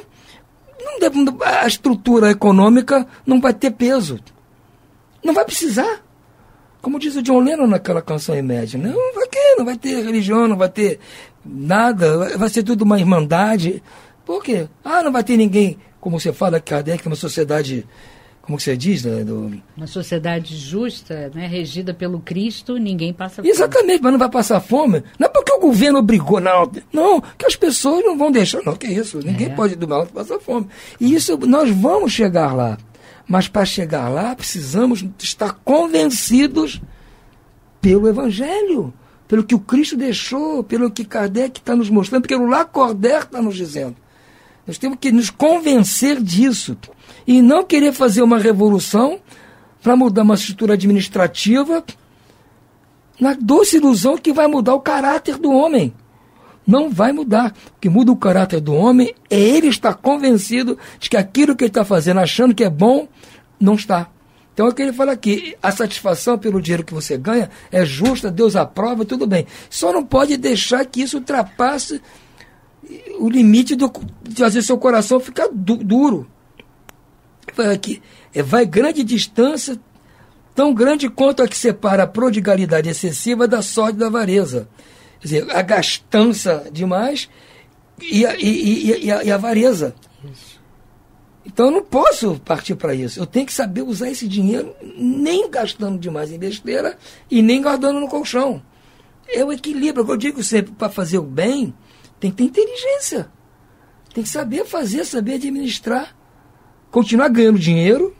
a estrutura econômica não vai ter peso. Não vai precisar. Como diz o John Lennon naquela canção Imagine. Não vai ter religião, não vai ter nada, vai ser tudo uma irmandade. Por quê? Não vai ter ninguém, como você fala, Kardec, uma sociedade, como você diz? Uma sociedade justa, né, regida pelo Cristo, ninguém passa fome. Exatamente, mas não vai passar fome. Não é porque o governo obrigou, não, que as pessoas não vão deixar, não, que isso, ninguém pode do mal passar fome. E isso, nós vamos chegar lá. Mas para chegar lá, precisamos estar convencidos pelo Evangelho, pelo que o Cristo deixou, pelo que Kardec está nos mostrando, pelo Lacordaire está nos dizendo. Nós temos que nos convencer disso e não querer fazer uma revolução para mudar uma estrutura administrativa na doce ilusão que vai mudar o caráter do homem. Não vai mudar. O que muda o caráter do homem é ele estar convencido de que aquilo que ele está fazendo, achando que é bom, não está. Então é o que ele fala aqui. A satisfação pelo dinheiro que você ganha é justa, Deus aprova, tudo bem. Só não pode deixar que isso ultrapasse o limite de fazer seu coração ficar duro. Vai grande distância, tão grande quanto a que separa a prodigalidade excessiva da sorte da avareza. Quer dizer, a gastança demais e a avareza. Isso. Então eu não posso partir para isso. Eu tenho que saber usar esse dinheiro nem gastando demais em besteira e nem guardando no colchão. É o equilíbrio. Eu digo sempre, para fazer o bem, tem que ter inteligência. Tem que saber fazer, saber administrar. Continuar ganhando dinheiro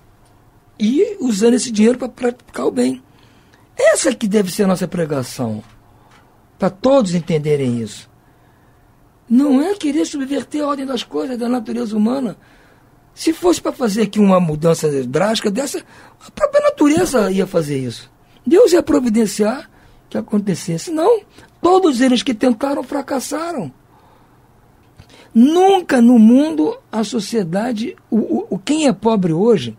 e usando esse dinheiro para praticar o bem. Essa que deve ser a nossa pregação. Para todos entenderem isso. Não é querer subverter a ordem das coisas, da natureza humana. Se fosse para fazer aqui uma mudança drástica dessa, a própria natureza ia fazer isso. Deus ia providenciar que acontecesse. Não, todos eles que tentaram fracassaram. Nunca no mundo a sociedade, quem é pobre hoje,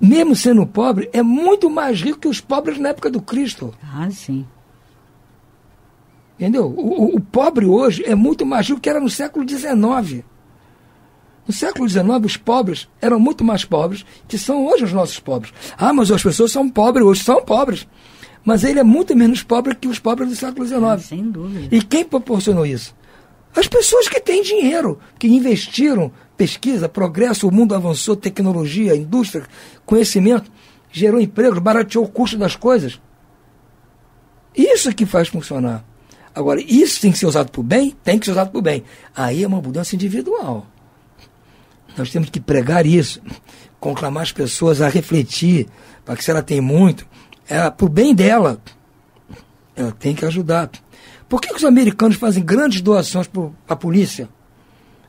mesmo sendo pobre, é muito mais rico que os pobres na época do Cristo. Sim. Entendeu? O pobre hoje é muito mais rico que era no século XIX. No século XIX, os pobres eram muito mais pobres que são hoje os nossos pobres. Mas as pessoas são pobres hoje, são pobres. Mas ele é muito menos pobre que os pobres do século XIX. Sem dúvida. E quem proporcionou isso? Das pessoas que têm dinheiro, que investiram, pesquisa, progresso, o mundo avançou, tecnologia, indústria, conhecimento, gerou empregos, barateou o custo das coisas. Isso que faz funcionar. Agora, isso tem que ser usado por bem? Tem que ser usado por bem. Aí é uma mudança individual. Nós temos que pregar isso, conclamar as pessoas a refletir, para que se ela tem muito, para o bem dela, ela tem que ajudar. Por que os americanos fazem grandes doações para a polícia?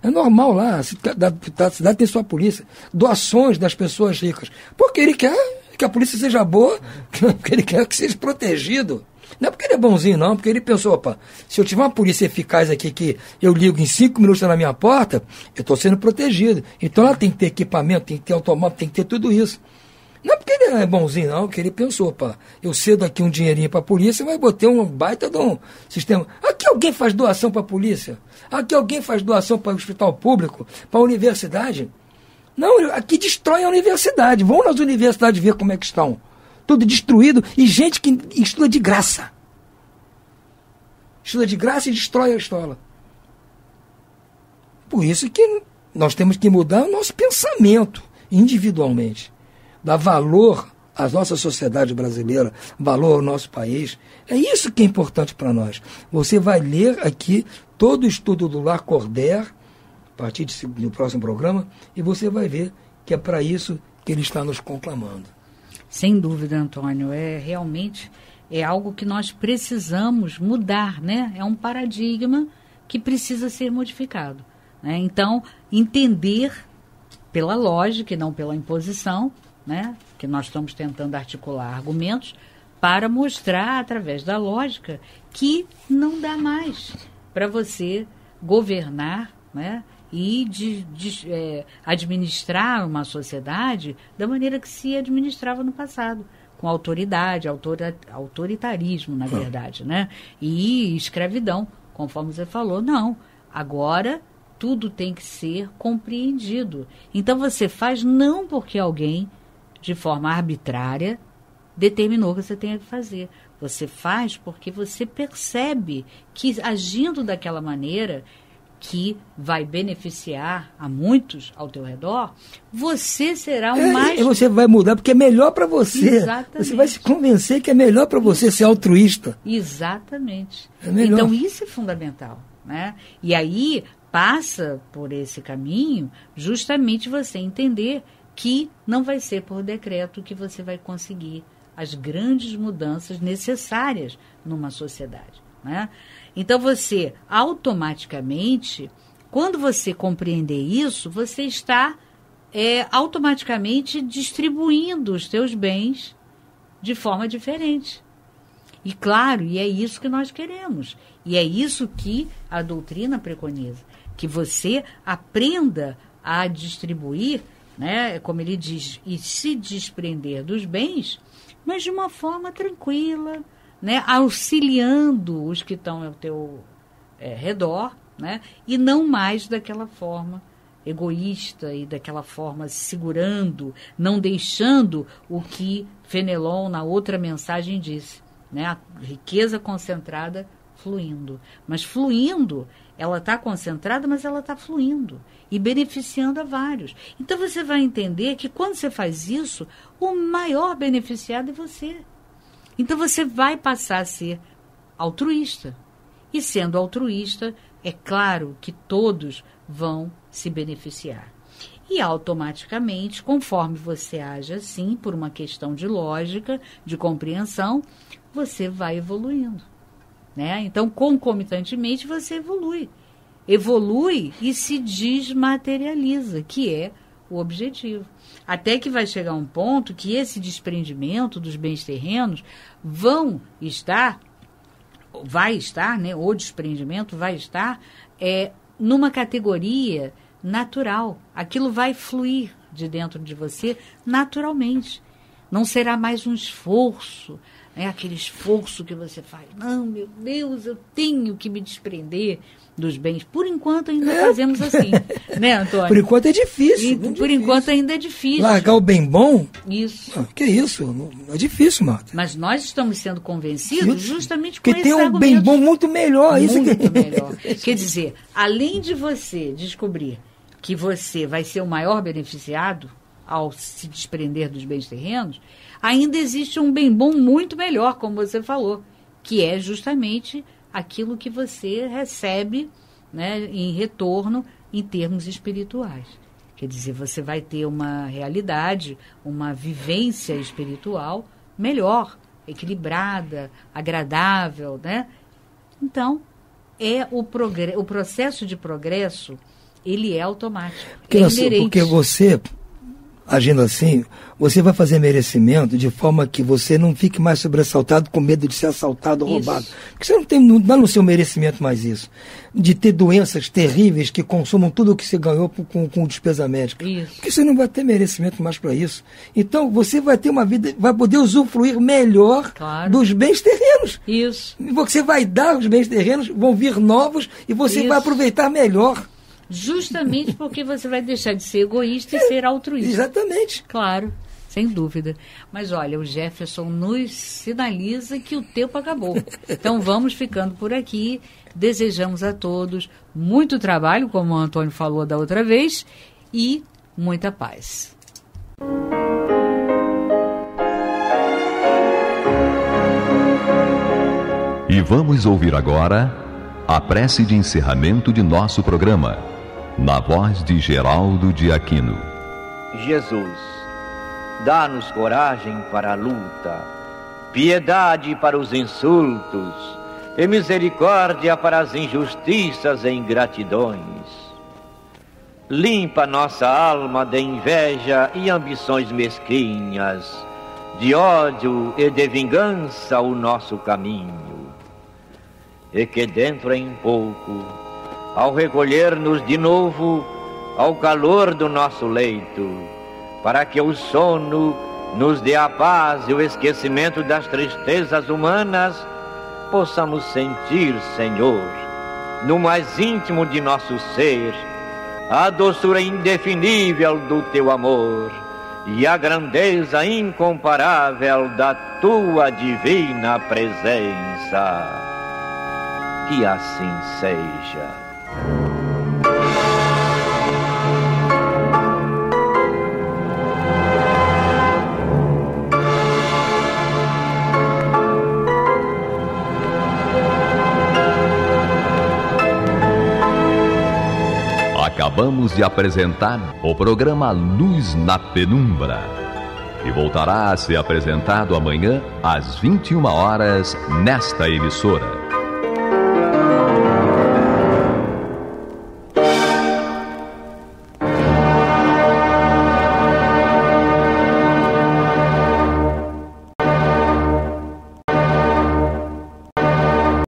É normal lá, a cidade tem sua polícia. Doações das pessoas ricas. Porque ele quer que a polícia seja boa, porque ele quer que seja protegido. Não é porque ele é bonzinho, não, porque ele pensou, opa, se eu tiver uma polícia eficaz aqui que eu ligo em 5 minutos na minha porta, eu estou sendo protegido. Então ela tem que ter equipamento, tem que ter automóvel, tem que ter tudo isso. Não é porque ele é bonzinho, não, porque ele pensou, opa, eu cedo aqui um dinheirinho para a polícia, vai botar um baita de um sistema. Aqui alguém faz doação para a polícia? Aqui alguém faz doação para o hospital público, para a universidade? Não, aqui destrói a universidade. Vão nas universidades ver como é que estão. Tudo destruído, e gente que estuda de graça. Estuda de graça e destrói a escola. Por isso que nós temos que mudar o nosso pensamento individualmente. Dar valor à nossa sociedade brasileira, valor ao nosso país. É isso que é importante para nós. Você vai ler aqui todo o estudo do Lacordaire, a partir do próximo programa, e você vai ver que é para isso que ele está nos conclamando. Sem dúvida, Antônio, realmente é algo que nós precisamos mudar, né? É um paradigma que precisa ser modificado, né? Então, entender pela lógica e não pela imposição, né? Que nós estamos tentando articular argumentos para mostrar, através da lógica, que não dá mais para você governar, né? E administrar uma sociedade da maneira que se administrava no passado, com autoridade, autoritarismo, na verdade, né? E escravidão, conforme você falou. Não, agora tudo tem que ser compreendido. Então você faz não porque alguém, de forma arbitrária, determinou que você tenha que fazer. Você faz porque você percebe que, agindo daquela maneira, que vai beneficiar a muitos ao teu redor, você será o mais... Você vai mudar porque é melhor para você. Exatamente. Você vai se convencer que é melhor para você ser altruísta. Exatamente. É melhor. Então isso é fundamental, né? E aí passa por esse caminho justamente você entender que não vai ser por decreto que você vai conseguir as grandes mudanças necessárias numa sociedade, né? Então você automaticamente, quando você compreender isso, você está automaticamente distribuindo os teus bens de forma diferente. E claro, e é isso que nós queremos. E é isso que a doutrina preconiza. Que você aprenda a distribuir, né, como ele diz, e se desprender dos bens, mas de uma forma tranquila, né, auxiliando os que estão ao teu redor, né, e não mais daquela forma egoísta e daquela forma segurando, não deixando o que Fenelon, na outra mensagem, disse, né, a riqueza concentrada fluindo. Mas fluindo, ela está concentrada, mas ela está fluindo e beneficiando a vários. Então você vai entender que quando você faz isso, o maior beneficiado é você. Então você vai passar a ser altruísta. E sendo altruísta, é claro que todos vão se beneficiar. E automaticamente, conforme você age assim, por uma questão de lógica, de compreensão, você vai evoluindo, né? Então, concomitantemente, você evolui. Evolui e se desmaterializa, que é o objetivo. Até que vai chegar um ponto que esse desprendimento dos bens terrenos vai estar, né, o desprendimento vai estar numa categoria natural. Aquilo vai fluir de dentro de você naturalmente. Não será mais um esforço é aquele esforço que você faz. Não, meu Deus, eu tenho que me desprender dos bens. Por enquanto ainda fazemos assim, né, Antônio? Por enquanto é difícil. Por enquanto ainda é difícil. Largar o bem bom? Isso. Que isso? É difícil, Marta. Mas nós estamos sendo convencidos justamente com que esse tem um argumento. bem bom muito melhor. Muito melhor. Quer dizer, além de você descobrir que você vai ser o maior beneficiado ao se desprender dos bens terrenos, ainda existe um bem bom muito melhor, como você falou, que é justamente aquilo que você recebe, né, em retorno em termos espirituais. Quer dizer, você vai ter uma realidade, uma vivência espiritual melhor, equilibrada, agradável, né? Então, o processo de progresso, ele é automático, é inerente. Porque você, agindo assim, você vai fazer merecimento de forma que você não fique mais sobressaltado com medo de ser assaltado ou roubado. Porque você não dá no seu merecimento mais isso. De ter doenças terríveis que consumam tudo o que você ganhou com despesa médica. Isso. Porque você não vai ter merecimento mais para isso. Então, você vai ter uma vida, vai poder usufruir melhor dos bens terrenos. Isso. Você vai dar os bens terrenos, vão vir novos e você vai aproveitar melhor. Justamente porque você vai deixar de ser egoísta e ser altruísta. Exatamente. Claro, sem dúvida. Mas olha, o Jefferson nos sinaliza que o tempo acabou. Então vamos ficando por aqui. Desejamos a todos muito trabalho, como o Antônio falou da outra vez, e muita paz. E vamos ouvir agora a prece de encerramento de nosso programa, na voz de Geraldo de Aquino. Jesus, dá-nos coragem para a luta, piedade para os insultos e misericórdia para as injustiças e ingratidões. Limpa nossa alma de inveja e ambições mesquinhas, de ódio e de vingança o nosso caminho. E que dentro em pouco, ao recolher-nos de novo ao calor do nosso leito, para que o sono nos dê a paz e o esquecimento das tristezas humanas, possamos sentir, Senhor, no mais íntimo de nosso ser, a doçura indefinível do Teu amor e a grandeza incomparável da Tua divina presença. Que assim seja. Acabamos de apresentar o programa Luz na Penumbra, que voltará a ser apresentado amanhã às 21 horas nesta emissora.